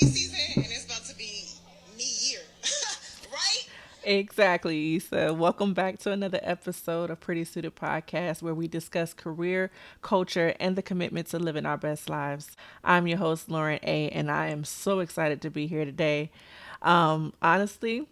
season and it's about to be me year. Right? Exactly, Issa. Welcome back to another episode of Pretty Suited Podcast, where we discuss career, culture, and the commitment to living our best lives. I'm your host, Lauren A., and I am so excited to be here today. Honestly,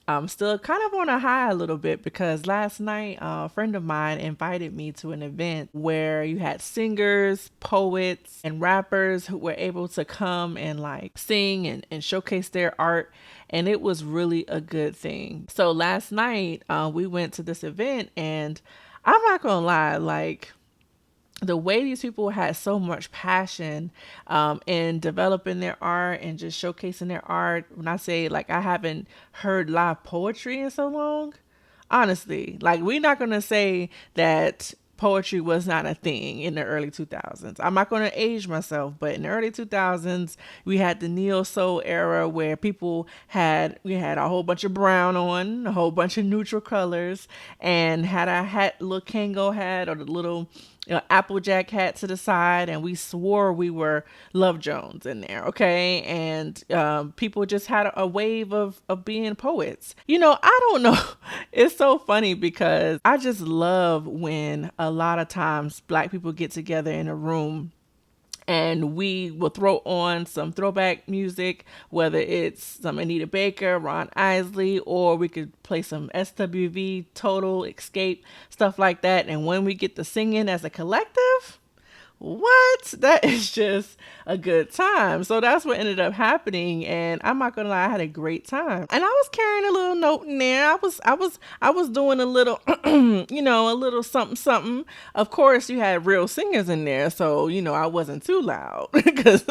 I'm still kind of on a high a little bit because last night a friend of mine invited me to an event where you had singers, poets, and rappers who were able to come and like sing and showcase their art. And it was really a good thing. So last night we went to this event, and I'm not gonna lie, like the way these people had so much passion in developing their art and just showcasing their art. When I say like I haven't heard live poetry in so long, honestly, like we're not gonna say that poetry was not a thing in the early 2000s. I'm not going to age myself, but in the early 2000s, we had the neo soul era where we had a whole bunch of brown on, a whole bunch of neutral colors, and had a hat, little Kango hat or the little Applejack hat to the side, and we swore we were Love Jones in there, okay? And people just had a wave of being poets. I don't know. It's so funny because I just love when a lot of times black people get together in a room and we will throw on some throwback music, whether it's some Anita Baker, Ron Isley, or we could play some SWV, Total, Escape, stuff like that. And when we get to singing as a collective, what? That is just a good time. So that's what ended up happening, and I'm not gonna lie, I had a great time. And I was carrying a little note in there. I was doing a little a little something something. Of course you had real singers in there, so I wasn't too loud because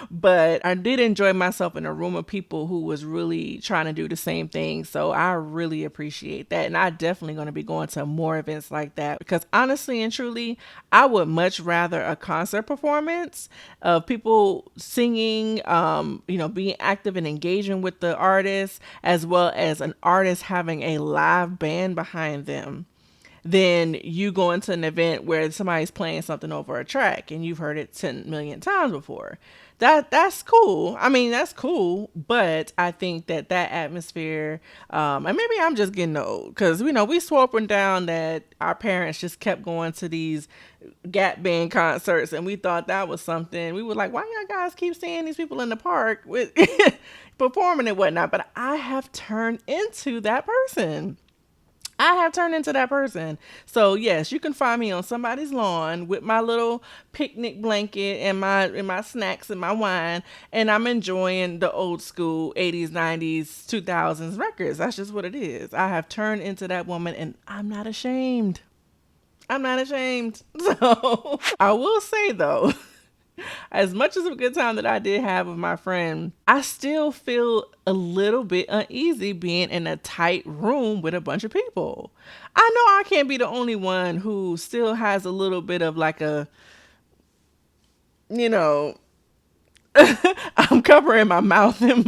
but I did enjoy myself in a room of people who was really trying to do the same thing. So I really appreciate that. And I definitely going to be going to more events like that because honestly and truly, I would much rather a concert performance of people singing, being active and engaging with the artist, as well as an artist having a live band behind them, then you go into an event where somebody's playing something over a track and you've heard it 10 million times before. That's cool. I mean, that's cool, but I think that atmosphere, and maybe I'm just getting old because we swiping down that our parents just kept going to these Gap Band concerts, and we thought that was something. We were like, why y'all guys keep seeing these people in the park with performing and whatnot? But I have turned into that person. I have turned into that person. So yes, you can find me on somebody's lawn with my little picnic blanket and my snacks and my wine, and I'm enjoying the old school 80s, 90s, 2000s records. That's just what it is. I have turned into that woman, and I'm not ashamed. I'm not ashamed. So I will say though, as much as a good time that I did have with my friend, I still feel a little bit uneasy being in a tight room with a bunch of people. I know I can't be the only one who still has a little bit of like a, you know, I'm covering my mouth and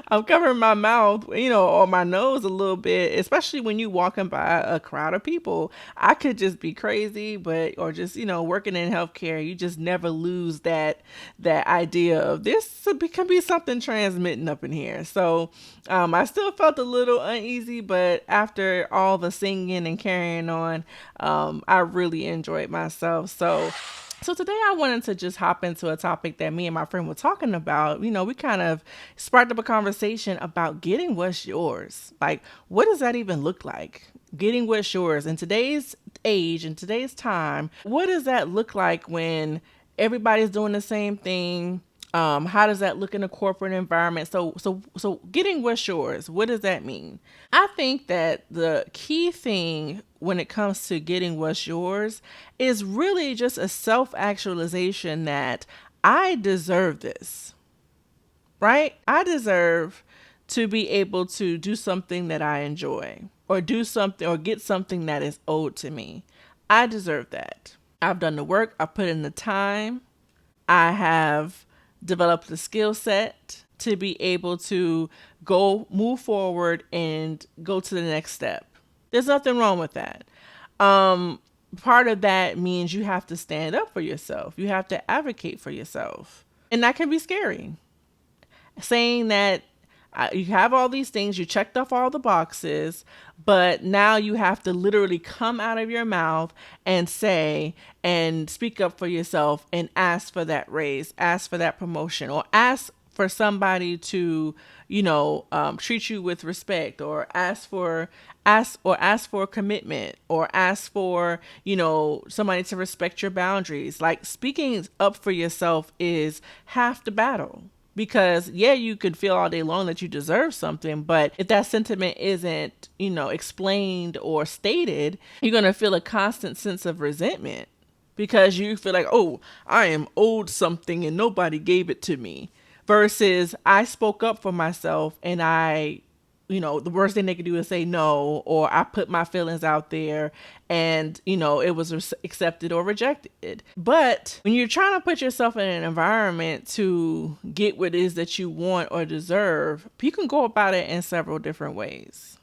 I'm covering my mouth, or my nose a little bit, especially when you walking by a crowd of people. I could just be crazy, but or just, working in healthcare, you just never lose that idea of this can be something transmitting up in here. So, I still felt a little uneasy, but after all the singing and carrying on, I really enjoyed myself. So today I wanted to just hop into a topic that me and my friend were talking about. We kind of sparked up a conversation about getting what's yours. Like, what does that even look like? Getting what's yours in today's age, in today's time. What does that look like when everybody's doing the same thing? How does that look in a corporate environment? So getting what's yours, what does that mean? I think that the key thing when it comes to getting what's yours is really just a self actualization that I deserve this, right? I deserve to be able to do something that I enjoy or do something or get something that is owed to me. I deserve that. I've done the work, I put in the time, I have developed the skill set to be able to move forward and go to the next step. There's nothing wrong with that. Part of that means you have to stand up for yourself. You have to advocate for yourself. And that can be scary. saying that you have all these things, you checked off all the boxes, but now you have to literally come out of your mouth and say and speak up for yourself and ask for that raise, ask for that promotion, or ask for somebody to, treat you with respect, or ask for commitment, or ask for, somebody to respect your boundaries. Like, speaking up for yourself is half the battle. Because yeah, you could feel all day long that you deserve something, but if that sentiment isn't, explained or stated, you're going to feel a constant sense of resentment because you feel like, oh, I am owed something and nobody gave it to me. Versus I spoke up for myself and the worst thing they could do is say no, or I put my feelings out there and, it was accepted or rejected. But when you're trying to put yourself in an environment to get what it is that you want or deserve, you can go about it in several different ways.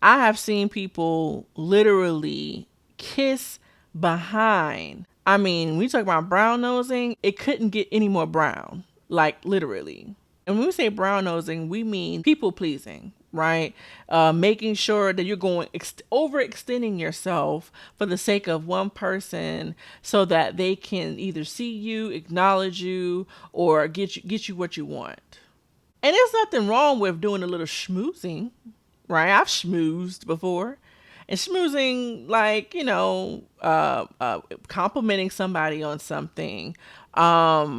I have seen people literally kiss behind. I mean, when you talk about brown nosing, it couldn't get any more brown, like literally. And when we say brown nosing, we mean people pleasing, right? Making sure that you're overextending yourself for the sake of one person so that they can either see you, acknowledge you, or get you what you want. And there's nothing wrong with doing a little schmoozing, right? I've schmoozed before. And schmoozing, like, complimenting somebody on something,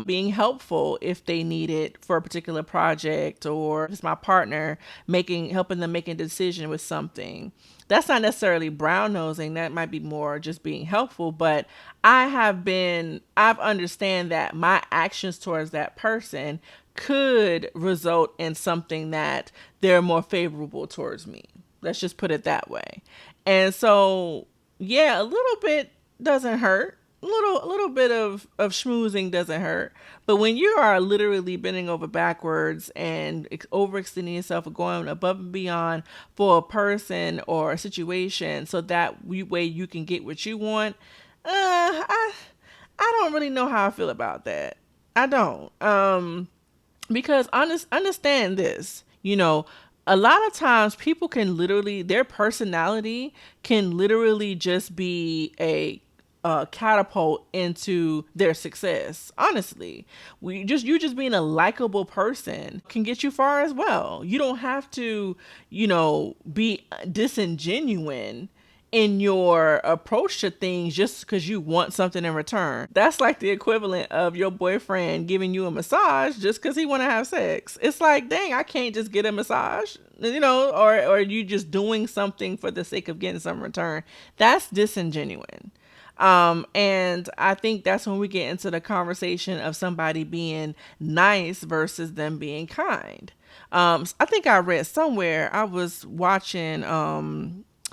being helpful if they need it for a particular project, or if it's my partner, helping them make a decision with something. That's not necessarily brown nosing. That might be more just being helpful. But I've understand that my actions towards that person could result in something that they're more favorable towards me. Let's just put it that way. And so, yeah, a little bit doesn't hurt. A little bit of schmoozing doesn't hurt. But when you are literally bending over backwards and overextending yourself or going above and beyond for a person or a situation so that way you can get what you want, I don't really know how I feel about that. I don't. Because understand this, a lot of times people can literally, their personality can literally just be a catapult into their success. Honestly, you just being a likable person can get you far as well. You don't have to, be disingenuine in your approach to things just because you want something in return. That's like the equivalent of your boyfriend giving you a massage just because he want to have sex. It's like, dang, I can't just get a massage, or you just doing something for the sake of getting some return. That's disingenuine. And I think that's when we get into the conversation of somebody being nice versus them being kind. I think I read somewhere, I was watching,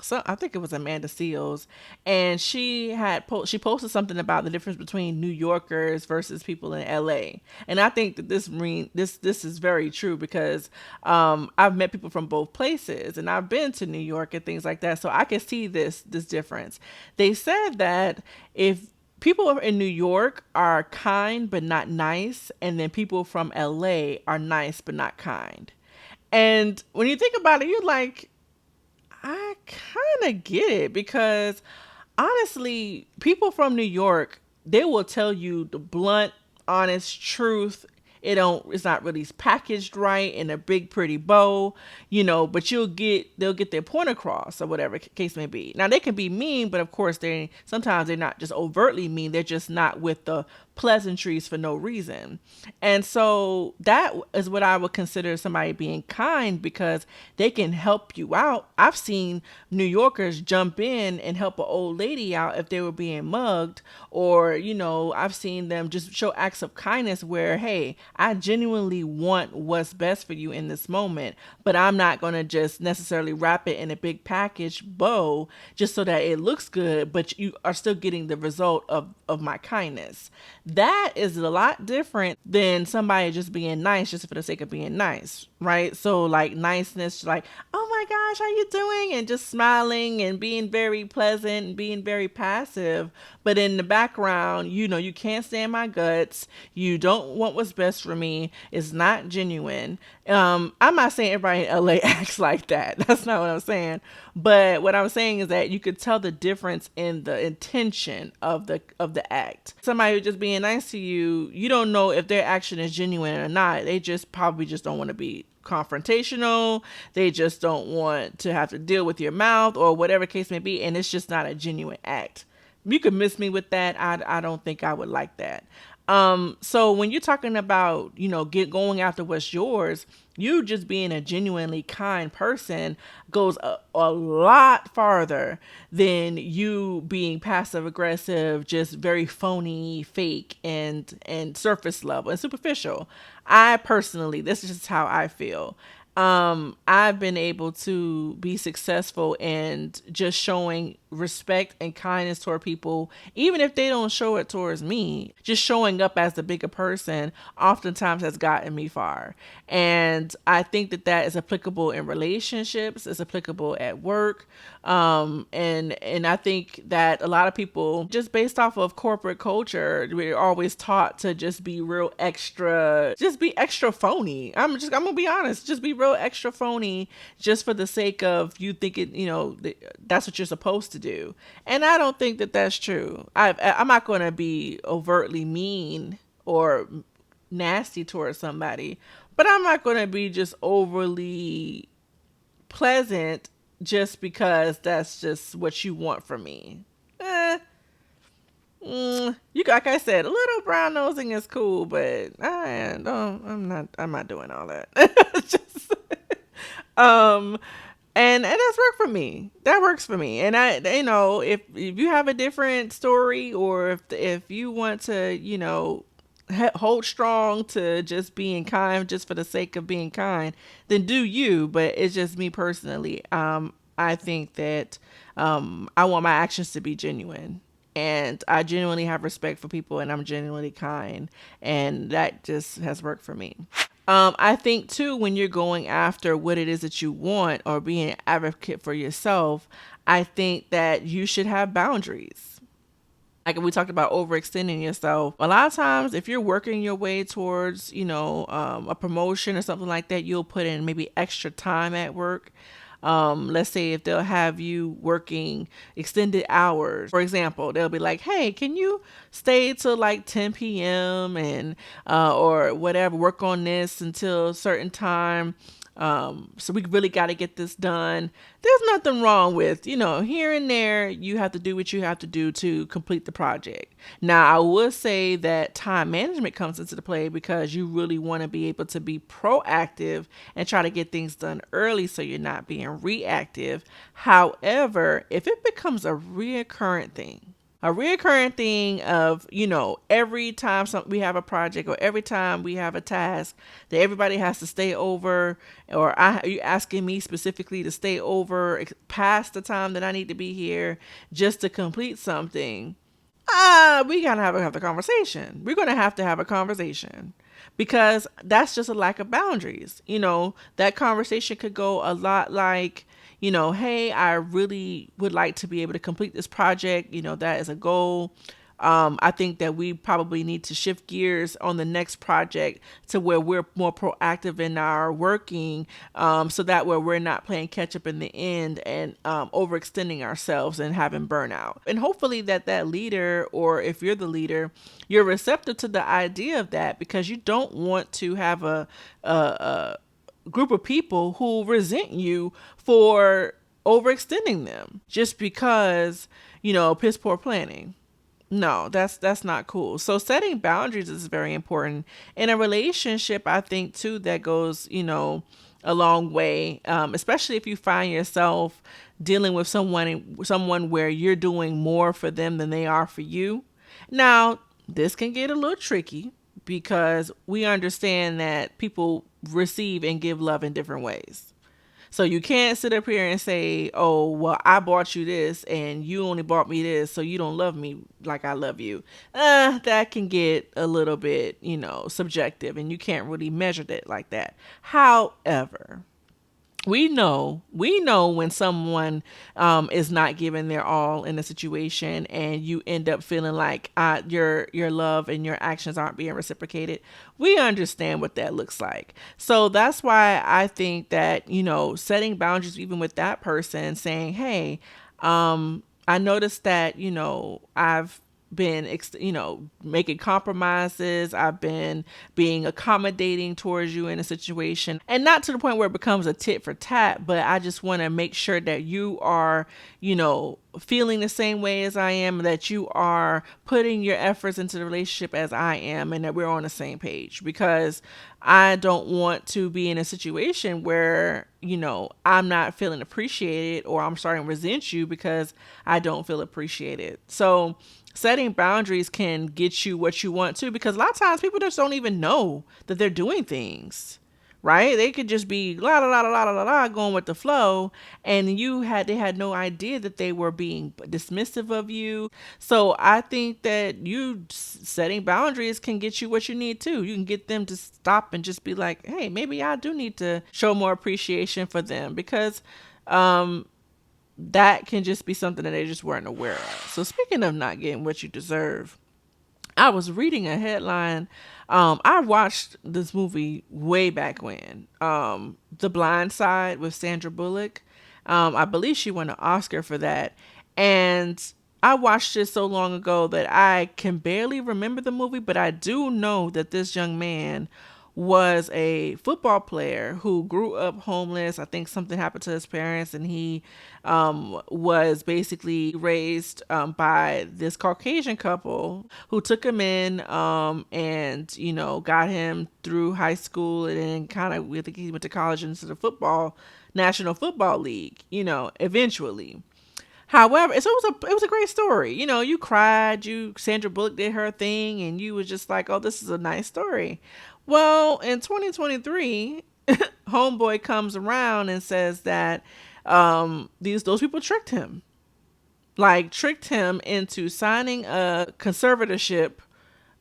so I think it was Amanda Seals, and she posted something about the difference between New Yorkers versus people in LA. And I think that this is very true because I've met people from both places and I've been to New York and things like that, so I can see this difference. They said that if people in New York are kind but not nice, and then people from LA are nice but not kind. And when you think about it, you're like, I kind of get it, because honestly, people from New York, they will tell you the blunt, honest truth. It's not really packaged right in a big pretty bow, but they'll get their point across, or whatever case may be. Now, they can be mean, but of course sometimes they're not just overtly mean. They're just not with the pleasantries for no reason. And so that is what I would consider somebody being kind, because they can help you out. I've seen New Yorkers jump in and help an old lady out if they were being mugged, or, I've seen them just show acts of kindness where, hey, I genuinely want what's best for you in this moment, but I'm not going to just necessarily wrap it in a big package bow just so that it looks good, but you are still getting the result of my kindness. That is a lot different than somebody just being nice just for the sake of being nice, right? So like niceness, like, oh my gosh, how you doing? And just smiling and being very pleasant and being very passive. But in the background, you can't stand my guts. You don't want what's best for me. It's not genuine. I'm not saying everybody in LA acts like that. That's not what I'm saying. But what I'm saying is that you could tell the difference in the intention of the act. Somebody who's just being nice to you, you don't know if their action is genuine or not. They just probably just don't want to be confrontational. They just don't want to have to deal with your mouth or whatever case may be, and it's just not a genuine act. You could miss me with that. I don't think I would like that. So when you're talking about, going after what's yours, you just being a genuinely kind person goes a lot farther than you being passive aggressive, just very phony, fake, and surface level and superficial. I personally, this is just how I feel. I've been able to be successful in just showing respect and kindness toward people, even if they don't show it towards me. Just showing up as the bigger person oftentimes has gotten me far. And I think that that is applicable in relationships, it's applicable at work. And I think that a lot of people, just based off of corporate culture, we're always taught to just be real extra, just be extra phony. I'm gonna be honest, just be real extra phony just for the sake of you thinking, that's what you're supposed to do. And I don't think that that's true. I'm not going to be overtly mean or nasty towards somebody, but I'm not going to be just overly pleasant just because that's just what you want from me. You like I said, a little brown nosing is cool, but I don't. I'm not doing all that. Just and that's worked for me. That works for me. And if you have a different story, or if you want to, hold strong to just being kind just for the sake of being kind, then do you. But it's just me personally. I think that I want my actions to be genuine. And I genuinely have respect for people, and I'm genuinely kind. And that just has worked for me. I think too, when you're going after what it is that you want or being an advocate for yourself, I think that you should have boundaries. Like we talked about overextending yourself. A lot of times, if you're working your way towards, a promotion or something like that, you'll put in maybe extra time at work. Let's say if they'll have you working extended hours, for example, they'll be like, hey, can you stay till like 10 p.m. and or whatever, work on this until a certain time. So we really got to get this done. There's nothing wrong with, here and there, you have to do what you have to do to complete the project. Now, I would say that time management comes into the play because you really want to be able to be proactive and try to get things done early so you're not being reactive. However, if it becomes a reoccurring thing of, every time we have a project or every time we have a task that everybody has to stay over, or you asking me specifically to stay over past the time that I need to be here just to complete something, we gotta have a conversation. We're gonna have to have a conversation because that's just a lack of boundaries. That conversation could go a lot like, hey, I really would like to be able to complete this project. That is a goal. I think that we probably need to shift gears on the next project to where we're more proactive in our working, so that way we're not playing catch up in the end and overextending ourselves and having burnout. And hopefully that leader, or if you're the leader, you're receptive to the idea of that, because you don't want to have a group of people who resent you for overextending them just because, piss poor planning. No, that's not cool. So setting boundaries is very important in a relationship. I think too that goes, a long way, especially if you find yourself dealing with someone where you're doing more for them than they are for you. Now, this can get a little tricky because we understand that people receive and give love in different ways. So you can't sit up here and say, oh, well, I bought you this and you only bought me this, so you don't love me like I love you. That can get a little bit, subjective, and you can't really measure that like that. However, we know when someone is not giving their all in a situation, and you end up feeling like your love and your actions aren't being reciprocated. We understand what that looks like. So that's why I think that setting boundaries even with that person, saying, hey, I noticed that I've been making compromises. I've been being accommodating towards you in a situation, and not to the point where it becomes a tit for tat, but I just want to make sure that you are feeling the same way as I am, that you are putting your efforts into the relationship as I am, and that we're on the same page, because I don't want to be in a situation where, I'm not feeling appreciated, or I'm starting to resent you because I don't feel appreciated. So setting boundaries can get you what you want to, because a lot of times people just don't even know that they're doing things. Right? They could just be la la la la la la la going with the flow, and they had no idea that they were being dismissive of you. So I think that you setting boundaries can get you what you need to. You can get them to stop and just be like, hey, maybe I do need to show more appreciation for them, because that can just be something that they just weren't aware of. So speaking of not getting what you deserve, I was reading a headline. I watched this movie way back when, The Blind Side with Sandra Bullock. I believe she won an Oscar for that. And I watched it so long ago that I can barely remember the movie, but I do know that this young man was a football player who grew up homeless. I think something happened to his parents, and he was basically raised by this Caucasian couple who took him in, and got him through high school, and then kind of, I think he went to college into the National Football League, eventually. However, so it was a great story. You cried, Sandra Bullock did her thing, and you was just like, oh, this is a nice story. Well, in 2023, Homeboy comes around and says that those people tricked him. Like, tricked him into signing a conservatorship,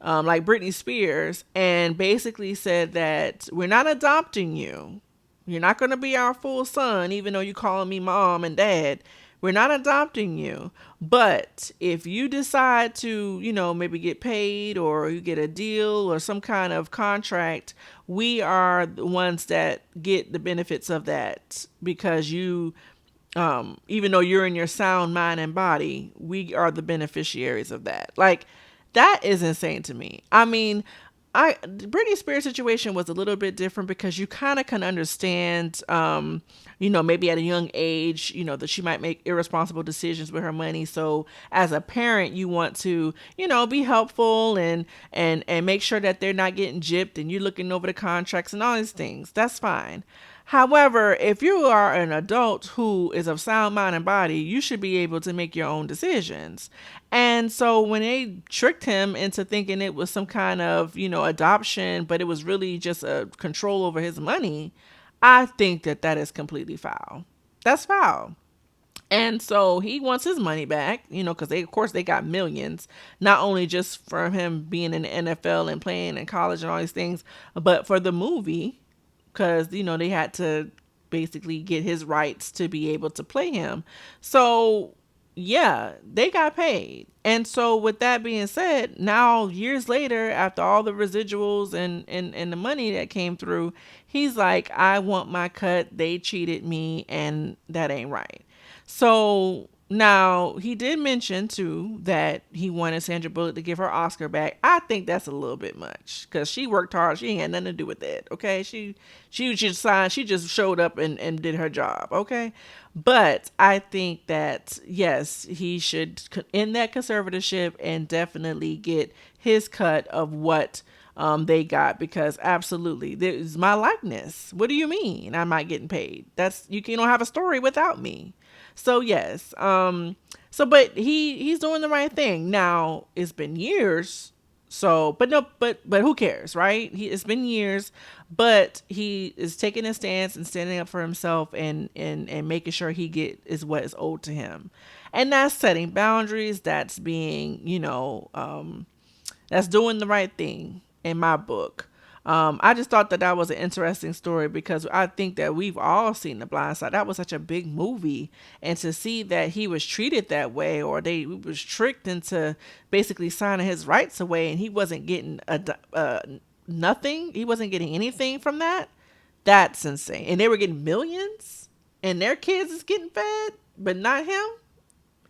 like Britney Spears, and basically said that we're not adopting you. You're not going to be our full son, even though you're calling me mom and dad. We're not adopting you. But if you decide to, maybe get paid, or you get a deal or some kind of contract, we are the ones that get the benefits of that, because even though you're in your sound mind and body, we are the beneficiaries of that. Like, that is insane to me. I mean, Britney Spears situation was a little bit different, because you kind of can understand, maybe at a young age, that she might make irresponsible decisions with her money. So as a parent, you want to, be helpful and make sure that they're not getting gypped, and you're looking over the contracts and all these things. That's fine. However, if you are an adult who is of sound mind and body, you should be able to make your own decisions. And so when they tricked him into thinking it was some kind of, adoption, but it was really just a control over his money, I think that that is completely foul. That's foul. And so he wants his money back, because of course, they got millions, not only just from him being in the NFL and playing in college and all these things, but for the movie, because, they had to basically get his rights to be able to play him. So, yeah, they got paid. And so with that being said, now years later, after all the residuals and the money that came through, he's like, I want my cut. They cheated me, and that ain't right. So now he did mention too that he wanted Sandra Bullock to give her Oscar back. I think that's a little bit much, because she worked hard. She ain't had nothing to do with that. Okay. She just signed. She just showed up and did her job. Okay. But I think that, yes, he should end that conservatorship and definitely get his cut of what they got, because absolutely, there's my likeness. What do you mean I'm not getting paid? You don't have a story without me. So yes, but he's doing the right thing. Now, it's been years So, but no, but who cares, right? It's been years, but he is taking a stance and standing up for himself and making sure he get is what is owed to him, and that's setting boundaries. That's being, that's doing the right thing in my book. I just thought that that was an interesting story because I think that we've all seen The Blind Side. That was such a big movie, and to see that he was treated that way, or they was tricked into basically signing his rights away, and he wasn't getting nothing. He wasn't getting anything from that. That's insane. And they were getting millions, and their kids is getting fed, but not him,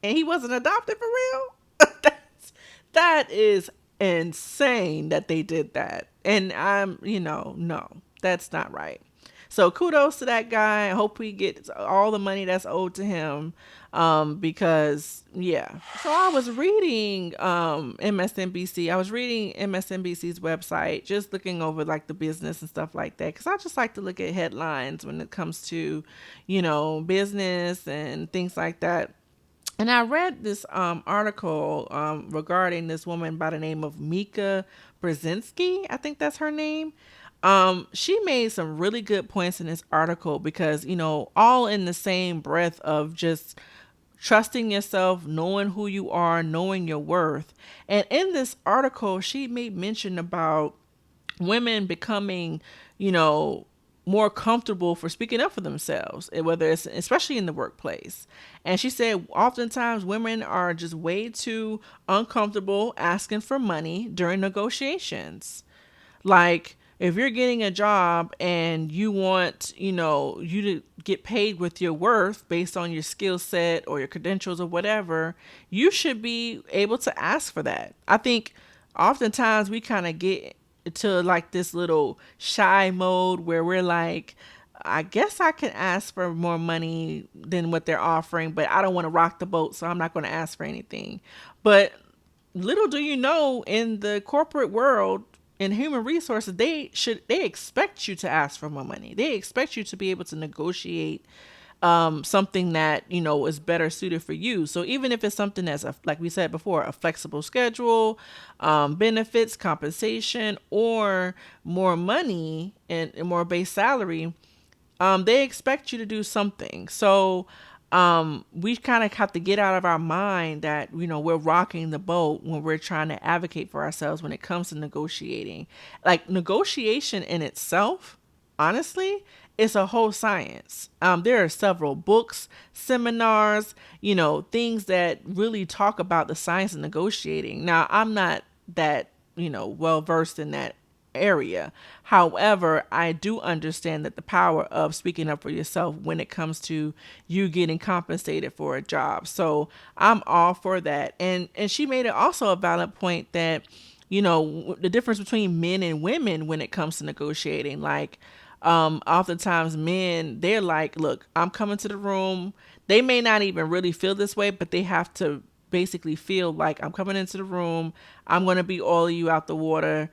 and he wasn't adopted for real. That is insane that they did that. And no, that's not right. So kudos to that guy. I hope he gets all the money that's owed to him. Because yeah. So I was reading MSNBC. I was reading MSNBC's website, just looking over like the business and stuff like that. Because I just like to look at headlines when it comes to, business and things like that. And I read this article regarding this woman by the name of Mika Brzezinski. I think that's her name. She made some really good points in this article because, all in the same breath of just trusting yourself, knowing who you are, knowing your worth. And in this article, she made mention about women becoming, you know, more comfortable for speaking up for themselves, whether it's especially in the workplace. And she said oftentimes women are just way too uncomfortable asking for money during negotiations. Like if you're getting a job and you want, you to get paid with your worth based on your skill set or your credentials or whatever, you should be able to ask for that. I think oftentimes we kind of get to like this little shy mode where we're like, I guess I can ask for more money than what they're offering, but I don't want to rock the boat, so I'm not going to ask for anything. But little do you know, in the corporate world, in human resources, they expect you to ask for more money. They expect you to be able to negotiate something that is better suited for you. So even if it's something that's like we said before, a flexible schedule, benefits, compensation, or more money and more base salary, they expect you to do something. So we kind of have to get out of our mind that, we're rocking the boat when we're trying to advocate for ourselves when it comes to negotiating. Like negotiation in itself, honestly, it's a whole science. There are several books, seminars, things that really talk about the science of negotiating. Now, I'm not that, well versed in that area. However, I do understand that the power of speaking up for yourself when it comes to you getting compensated for a job. So I'm all for that. And she made it also a valid point that, the difference between men and women when it comes to negotiating. Like, oftentimes men, they're like, look, I'm coming to the room. They may not even really feel this way, but they have to basically feel like I'm coming into the room. I'm going to be all of you out the water.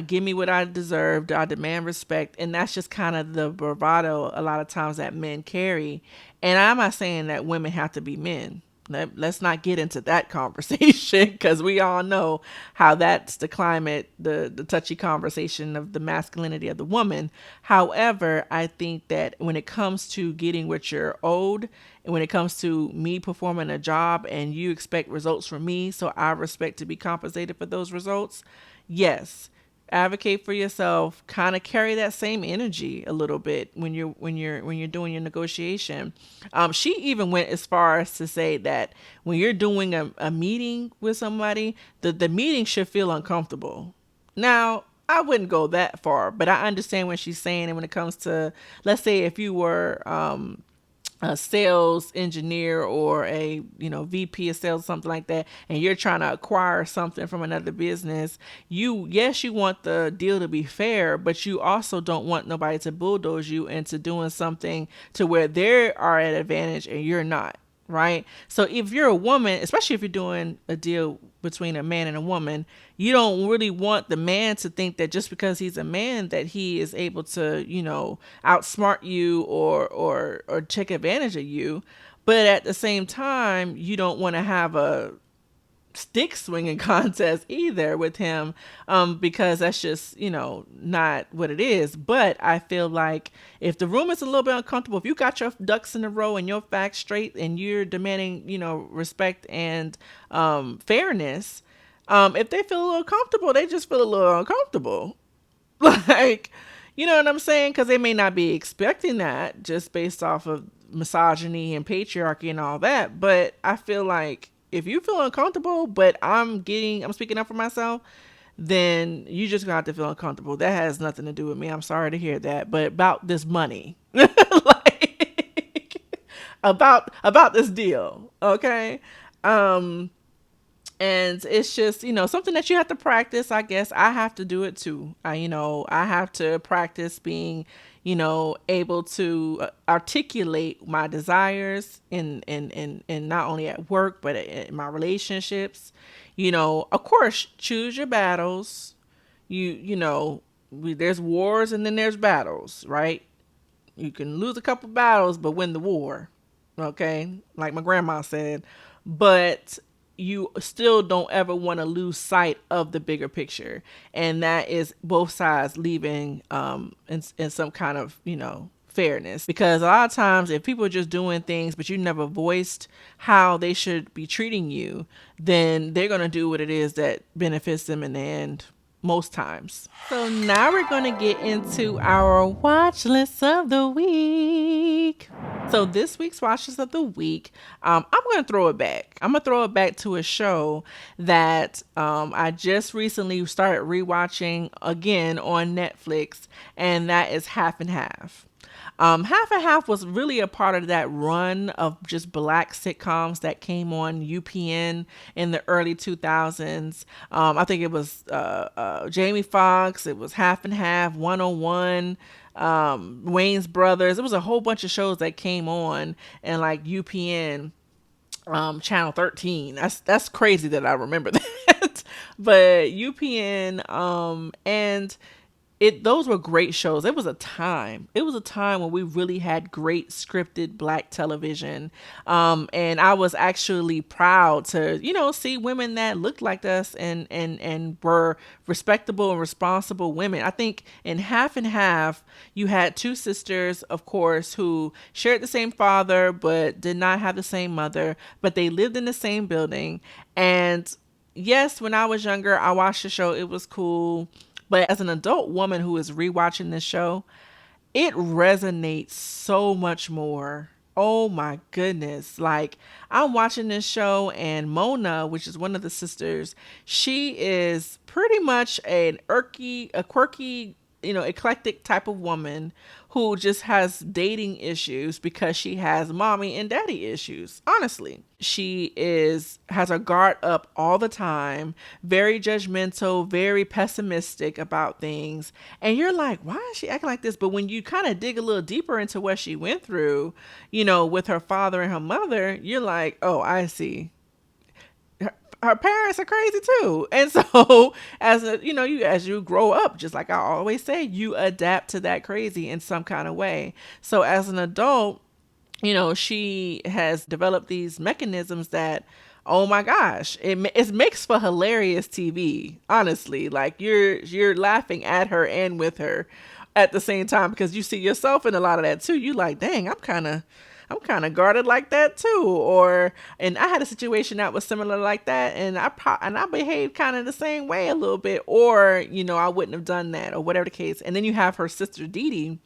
Give me what I deserve. I demand respect. And that's just kind of the bravado a lot of times that men carry. And I'm not saying that women have to be men. Let's not get into that conversation because we all know how that's the climate, the touchy conversation of the masculinity of the woman. However, I think that when it comes to getting what you're owed, and when it comes to me performing a job and you expect results from me, so I respect to be compensated for those results, yes, advocate for yourself, kind of carry that same energy a little bit when you're doing your negotiation. She even went as far as to say that when you're doing a meeting with somebody, the meeting should feel uncomfortable. Now, I wouldn't go that far, but I understand what she's saying. And when it comes to, let's say if you were a sales engineer or a VP of sales, something like that, and you're trying to acquire something from another business, you want the deal to be fair, but you also don't want nobody to bulldoze you into doing something to where they are at advantage and you're not. Right. So if you're a woman, especially if you're doing a deal between a man and a woman, you don't really want the man to think that just because he's a man that he is able to, outsmart you or take advantage of you. But at the same time, you don't want to have a stick swinging contest either with him, because that's just, not what it is. But I feel like if the room is a little bit uncomfortable, if you got your ducks in a row and your facts straight and you're demanding, respect and fairness, if they feel a little comfortable, they just feel a little uncomfortable. Like, you know what I'm saying? Because they may not be expecting that just based off of misogyny and patriarchy and all that. But I feel like if you feel uncomfortable, but I'm speaking up for myself, then you just gonna have to feel uncomfortable. That has nothing to do with me. I'm sorry to hear that. But about this money, like about this deal, okay? Um, and it's just, something that you have to practice. I guess I have to do it too. I have to practice being, able to articulate my desires in not only at work but in my relationships. Of course, choose your battles. There's wars and then there's battles, right? You can lose a couple battles but win the war, okay, like my grandma said. But you still don't ever want to lose sight of the bigger picture, and that is both sides leaving in some kind of, fairness. Because a lot of times if people are just doing things but you never voiced how they should be treating you, then they're going to do what it is that benefits them in the end, most times. So now we're going to get into our watch list of the week. So this week's watch list of the week, I'm going to throw it back. I'm going to throw it back to a show that I just recently started rewatching again on Netflix, and that is Half and Half. Half and Half was really a part of that run of just black sitcoms that came on UPN in the early 2000s. I think it was Jamie Foxx, it was Half and Half, 101, Wayne's Brothers. It was a whole bunch of shows that came on and like UPN, channel 13. That's crazy that I remember that. But UPN, and those were great shows. It was a time. It was a time when we really had great scripted black television. And I was actually proud to, see women that looked like us and were respectable and responsible women. I think in Half and Half, you had two sisters, of course, who shared the same father, but did not have the same mother, but they lived in the same building. And yes, when I was younger, I watched the show. It was cool. But as an adult woman who is rewatching this show, it resonates so much more. Oh my goodness. Like, I'm watching this show and Mona, which is one of the sisters, she is pretty much a quirky, eclectic type of woman who just has dating issues because she has mommy and daddy issues. Honestly, she has her guard up all the time, very judgmental, very pessimistic about things. And you're like, why is she acting like this? But when you kind of dig a little deeper into what she went through, with her father and her mother, you're like, oh, I see. Her parents are crazy too. And so as you grow up, just like I always say, you adapt to that crazy in some kind of way. So as an adult, she has developed these mechanisms that, oh my gosh, it makes for hilarious TV. Honestly, like you're laughing at her and with her at the same time because you see yourself in a lot of that too. You like, dang, I'm kind of guarded like that too. And I had a situation that was similar like that, and I behaved kind of the same way a little bit, or I wouldn't have done that, or whatever the case. And then you have her sister Dee Dee,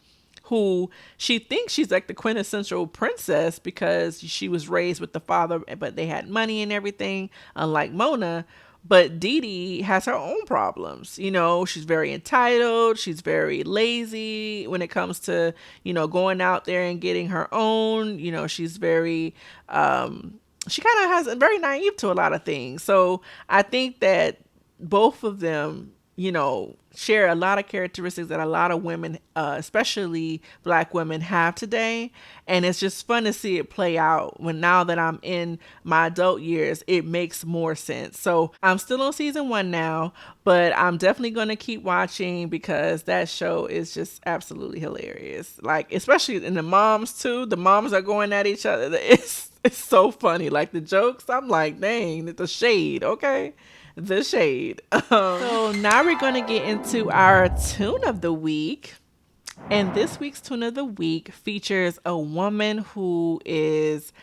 who she thinks she's like the quintessential princess because she was raised with the father, but they had money and everything, unlike Mona. But Dee Dee has her own problems. She's very entitled. She's very lazy when it comes to, going out there and getting her own. She's very, she kind of has very naive to a lot of things. So I think that both of them, share a lot of characteristics that a lot of women, especially black women, have today. And it's just fun to see it play out now that I'm in my adult years. It makes more sense. So I'm still on season 1 now, but I'm definitely going to keep watching because that show is just absolutely hilarious. Like, especially in the moms too. The moms are going at each other. It's so funny. Like the jokes, I'm like, dang, the shade, okay? The shade. So now we're going to get into our tune of the week. And this week's tune of the week features a woman who is,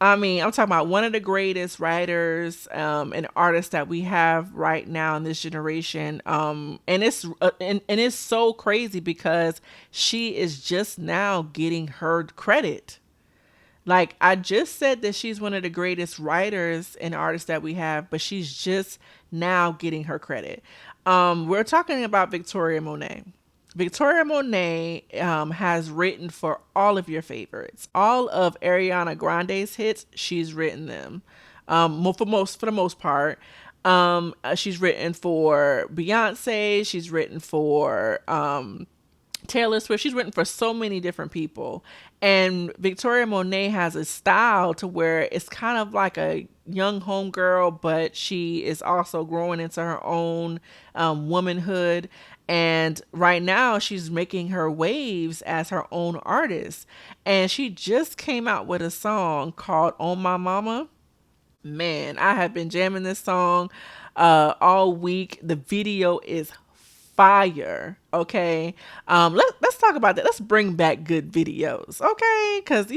I'm talking about one of the greatest writers and artists that we have right now in this generation. And it's so crazy because she is just now getting her credit. Like I just said that she's one of the greatest writers and artists that we have, but she's just now getting her credit. We're talking about Victoria Monet. Victoria Monet has written for all of your favorites. All of Ariana Grande's hits, she's written them. For the most part. She's written for Beyonce. She's written for Taylor Swift. She's written for so many different people. And Victoria Monet has a style to where it's kind of like a young homegirl, but she is also growing into her own womanhood. And right now she's making her waves as her own artist. And she just came out with a song called On My Mama. Man, I have been jamming this song all week. The video is fire. Okay. Let's talk about that. Let's bring back good videos. Okay. Cause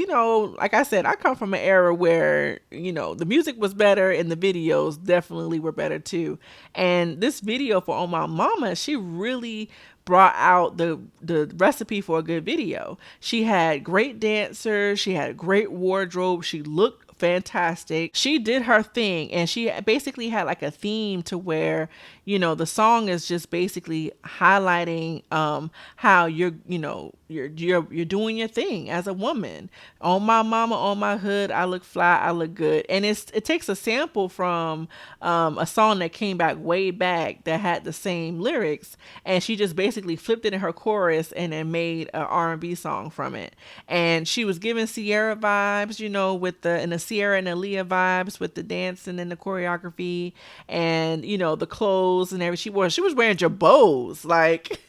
like I said, I come from an era where, the music was better and the videos definitely were better too. And this video for On My Mama, she really brought out the recipe for a good video. She had great dancers. She had a great wardrobe. She looked fantastic. She did her thing, and she basically had like a theme to where the song is just basically highlighting how you're doing your thing as a woman. On my mama, on my hood, I look fly, I look good. And it takes a sample from a song that came back way back that had the same lyrics, and she just basically flipped it in her chorus and then made an R&B song from it. And she was giving Sierra vibes, with the Sierra and Aaliyah vibes with the dancing and the choreography and the clothes and everything. She was wearing jabots. Like,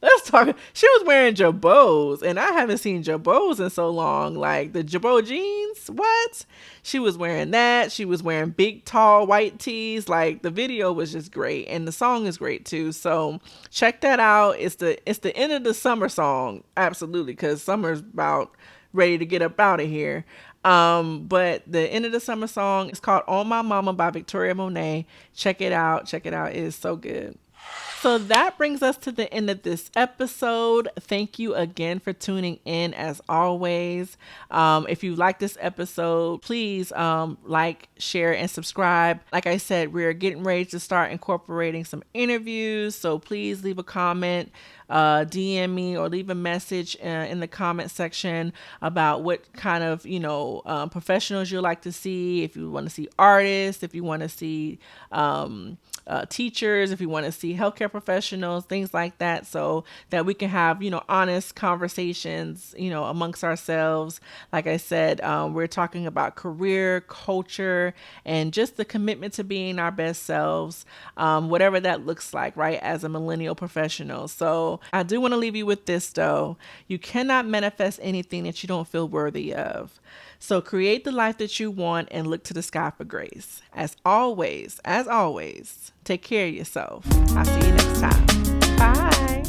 let's talk. She was wearing jabots, and I haven't seen jabots in so long. Like the jabot jeans. What? She was wearing that. She was wearing big, tall, white tees. Like the video was just great, and the song is great too. So check that out. It's the end of the summer song, absolutely, because summer's about ready to get up out of here. But the end of the summer song is called On My Mama by Victoria Monet. Check it out. Check it out. It is so good. So that brings us to the end of this episode. Thank you again for tuning in as always. If you like this episode, please like, share, and subscribe. Like I said, we're getting ready to start incorporating some interviews. So please leave a comment, DM me, or leave a message in the comment section about what kind of professionals you'd like to see. If you want to see artists, if you want to see teachers, if you want to see healthcare professionals, things like that, so that we can have honest conversations amongst ourselves. Like I said, we're talking about career, culture, and just the commitment to being our best selves, whatever that looks like, right, as a millennial professional. So I do want to leave you with this though: you cannot manifest anything that you don't feel worthy of. So create the life that you want and look to the sky for grace. As always, take care of yourself. I'll see you next time. Bye.